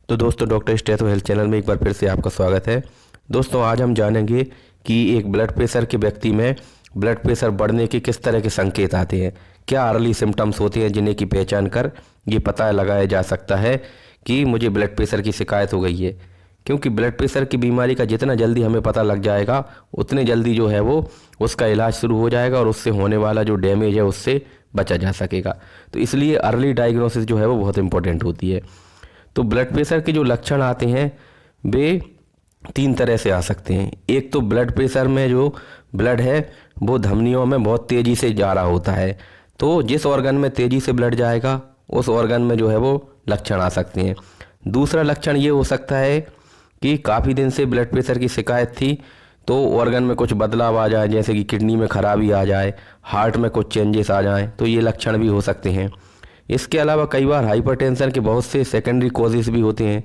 तो दोस्तों doctor stetho health channel में एक बार फिर से आपका स्वागत है। दोस्तों आज हम जानेंगे कि एक ब्लड प्रेशर के व्यक्ति में ब्लड प्रेशर बढ़ने के किस तरह के संकेत आते हैं, क्या अर्ली सिम्टम्स होते हैं जिन्हें की पहचान कर ये पता लगाया जा सकता है कि मुझे ब्लड प्रेशर की शिकायत हो गई है। क्योंकि ब्लड प्रेशर की बीमारी का जितना जल्दी हमें पता लग जाएगा उतने जल्दी जो है वो उसका इलाज शुरू हो जाएगा और उससे होने वाला जो डैमेज है उससे बचा जा सकेगा। तो इसलिए अर्ली डायग्नोसिस जो है वो बहुत इंपॉर्टेंट होती है। तो ब्लड प्रेशर के जो लक्षण आते हैं वे 3 तरह से आ सकते हैं। एक तो ब्लड प्रेशर में जो ब्लड है वो धमनियों में बहुत तेज़ी से जा रहा होता है, तो जिस ऑर्गन में तेज़ी से ब्लड जाएगा उस ऑर्गन में जो है वो लक्षण आ सकते हैं। दूसरा लक्षण ये हो सकता है कि काफ़ी दिन से ब्लड प्रेशर की शिकायत थी तो ऑर्गन में कुछ बदलाव आ जाए, जैसे कि किडनी में खराबी आ जाए, हार्ट में कुछ चेंजेस आ जाएं, तो ये लक्षण भी हो सकते हैं। इसके अलावा कई बार हाइपरटेंशन के बहुत से सेकेंडरी कॉजेस भी होते हैं,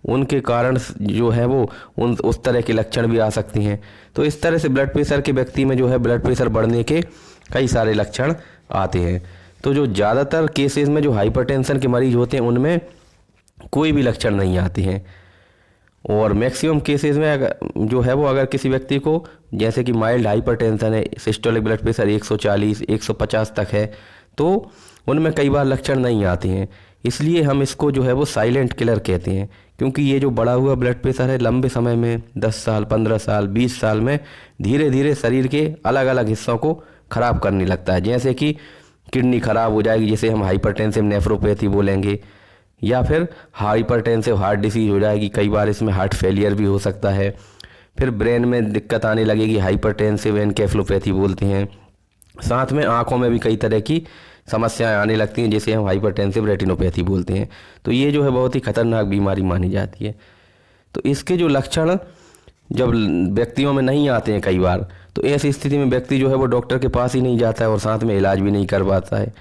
उनके कारण जो है वो उस तरह के लक्षण भी आ सकते हैं। तो इस तरह से ब्लड प्रेशर के व्यक्ति में जो है ब्लड प्रेशर बढ़ने के कई सारे लक्षण आते हैं। तो जो ज़्यादातर केसेस में जो हाइपरटेंशन के मरीज होते हैं उनमें कोई भी लक्षण नहीं आते हैं, और मैक्सिमम केसेस में जो है वो अगर किसी व्यक्ति को जैसे कि माइल्ड हाइपरटेंशन है, सिस्टोलिक ब्लड प्रेशर 140 150 तक है, तो उनमें कई बार लक्षण नहीं आते हैं। इसलिए हम इसको जो है वो साइलेंट किलर कहते हैं, क्योंकि ये जो बढ़ा हुआ ब्लड प्रेशर है लंबे समय में 10 साल 15 साल 20 साल में धीरे धीरे शरीर के अलग अलग हिस्सों को ख़राब करने लगता है। जैसे कि किडनी खराब हो जाएगी, जिसे हम हाइपरटेंसिव नेफ्रोपैथी बोलेंगे, या फिर हाइपरटेंसिव हार्ट डिसीज हो जाएगी, कई बार इसमें हार्ट फेलियर भी हो सकता है। फिर ब्रेन में दिक्कत आने लगेगी, हाइपरटेंसिव एनकेफेलोपैथी बोलते हैं। साथ में आँखों में भी कई तरह की समस्याएं आने लगती हैं, जिसे हम हाइपरटेंसिव रेटिनोपैथी बोलते हैं। तो ये जो है बहुत ही खतरनाक बीमारी मानी जाती है। तो इसके जो लक्षण जब व्यक्तियों में नहीं आते हैं कई बार, तो ऐसी स्थिति में व्यक्ति जो है वो डॉक्टर के पास ही नहीं जाता है और साथ में इलाज भी नहीं कर पाता है।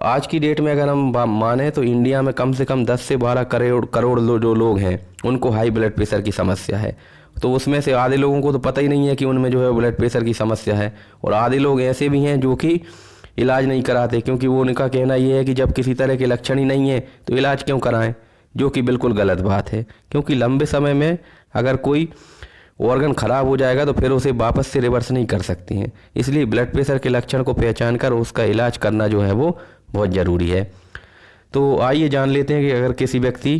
आज की डेट में अगर हम माने तो इंडिया में कम से कम 10 से 12 करोड़ जो लोग हैं उनको हाई ब्लड प्रेशर की समस्या है। तो उसमें से आधे लोगों को तो पता ही नहीं है कि उनमें जो है ब्लड प्रेशर की समस्या है, और आधे लोग ऐसे भी हैं जो कि इलाज नहीं कराते, क्योंकि वो उनका कहना ये है कि जब किसी तरह के लक्षण ही नहीं है तो इलाज क्यों कराएं, जो कि बिल्कुल गलत बात है। क्योंकि लंबे समय में अगर कोई ऑर्गन खराब हो जाएगा तो फिर उसे वापस से रिवर्स नहीं कर सकते हैं। इसलिए ब्लड प्रेशर के लक्षण को पहचान कर उसका इलाज करना जो है वो बहुत ज़रूरी है। तो आइए जान लेते हैं कि अगर किसी व्यक्ति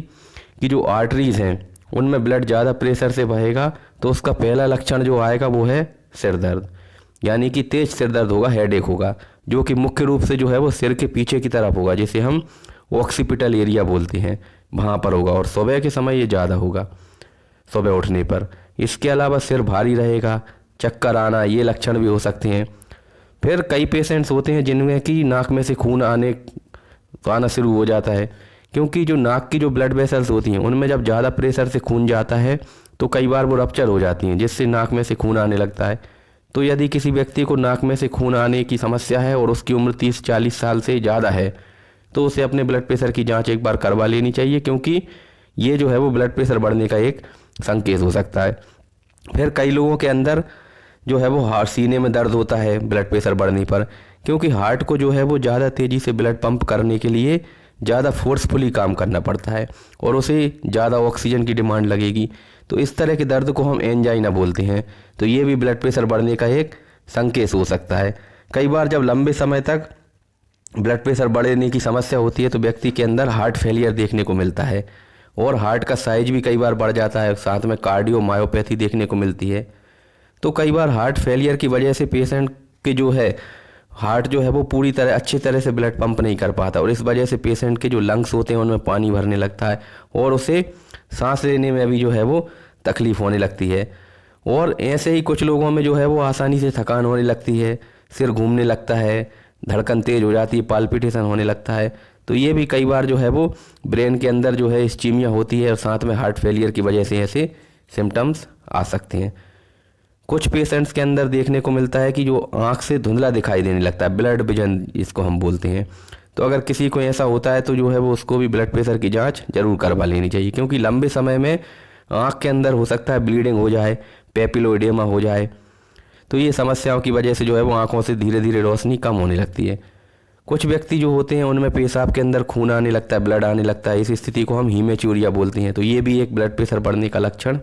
की जो आर्टरीज़ हैं उनमें ब्लड ज़्यादा प्रेशर से बहेगा तो उसका पहला लक्षण जो आएगा वो है सिर दर्द, यानी कि तेज सिर दर्द होगा, हेडेक होगा, जो कि मुख्य रूप से जो है वो सिर के पीछे की तरफ होगा, जिसे हम ऑक्सीपिटल एरिया बोलते हैं, वहाँ पर होगा, और सुबह के समय ये ज़्यादा होगा, सुबह उठने पर। इसके अलावा सिर भारी रहेगा, चक्कर आना, ये लक्षण भी हो सकते हैं। फिर कई पेशेंट्स होते हैं जिनमें कि नाक में से खून आना शुरू हो जाता है, क्योंकि जो नाक की जो ब्लड वेसल्स होती हैं उनमें जब ज़्यादा प्रेशर से खून जाता है तो कई बार वो रप्चर हो जाती हैं, जिससे नाक में से खून आने लगता है। तो यदि किसी व्यक्ति को नाक में से खून आने की समस्या है और उसकी उम्र 30-40 साल से ज़्यादा है तो उसे अपने ब्लड प्रेशर की जांच एक बार करवा लेनी चाहिए, क्योंकि ये जो है वो ब्लड प्रेशर बढ़ने का एक संकेत हो सकता है। फिर कई लोगों के अंदर जो है वो हार्ट सीने में दर्द होता है ब्लड प्रेशर बढ़ने पर, क्योंकि हार्ट को जो है वो ज़्यादा तेज़ी से ब्लड पंप करने के लिए ज़्यादा फोर्सफुली काम करना पड़ता है और उसे ज़्यादा ऑक्सीजन की डिमांड लगेगी। तो इस तरह के दर्द को हम एंजाइना बोलते हैं। तो ये भी ब्लड प्रेशर बढ़ने का एक संकेत हो सकता है। कई बार जब लंबे समय तक ब्लड प्रेशर बढ़ने की समस्या होती है तो व्यक्ति के अंदर हार्ट फेलियर देखने को मिलता है, और हार्ट का साइज भी कई बार बढ़ जाता है, साथ में कार्डियोमायोपैथी देखने को मिलती है। तो कई बार हार्ट फेलियर की वजह से पेशेंट के जो है हार्ट जो है वो पूरी तरह अच्छी तरह से ब्लड पंप नहीं कर पाता, और इस वजह से पेशेंट के जो लंग्स होते हैं उनमें पानी भरने लगता है और उसे सांस लेने में भी जो है वो तकलीफ होने लगती है। और ऐसे ही कुछ लोगों में जो है वो आसानी से थकान होने लगती है, सिर घूमने लगता है, धड़कन तेज हो जाती है, पाल्पिटेशन होने लगता है। तो ये भी कई बार जो है वो ब्रेन के अंदर जो है इस्चीमिया होती है, और साथ में हार्ट फेलियर की वजह से ऐसे सिम्टम्स आ सकते हैं। कुछ पेशेंट्स के अंदर देखने को मिलता है कि जो आँख से धुंधला दिखाई देने लगता है, ब्लड विजन इसको हम बोलते हैं। तो अगर किसी को ऐसा होता है तो जो है वो उसको भी ब्लड प्रेशर की जांच जरूर करवा लेनी चाहिए, क्योंकि लंबे समय में आँख के अंदर हो सकता है ब्लीडिंग हो जाए, पेपिलोइडेमा हो जाए। तो ये समस्याओं की वजह से जो है वो आँखों से धीरे धीरे रोशनी कम होने लगती है। कुछ व्यक्ति जो होते हैं उनमें पेशाब के अंदर खून आने लगता है, ब्लड आने लगता है। इस स्थिति को हम हीमेचूरिया बोलते हैं। तो ये भी एक ब्लड प्रेशर बढ़ने का लक्षण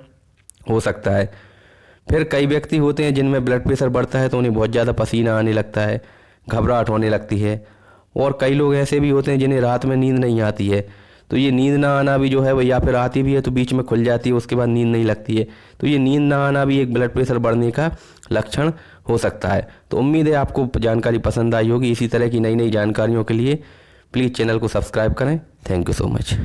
हो सकता है। फिर कई व्यक्ति होते हैं जिनमें ब्लड प्रेशर बढ़ता है तो उन्हें बहुत ज़्यादा पसीना आने लगता है, घबराहट होने लगती है। और कई लोग ऐसे भी होते हैं जिन्हें रात में नींद नहीं आती है। तो ये नींद ना आना भी जो है वो, या फिर आती भी है तो बीच में खुल जाती है, उसके बाद नींद नहीं लगती है। तो ये नींद ना आना भी एक ब्लड प्रेशर बढ़ने का लक्षण हो सकता है। तो उम्मीद है आपको जानकारी पसंद आई होगी। इसी तरह की नई नई जानकारियों के लिए प्लीज़ चैनल को सब्सक्राइब करें। Thank you so much.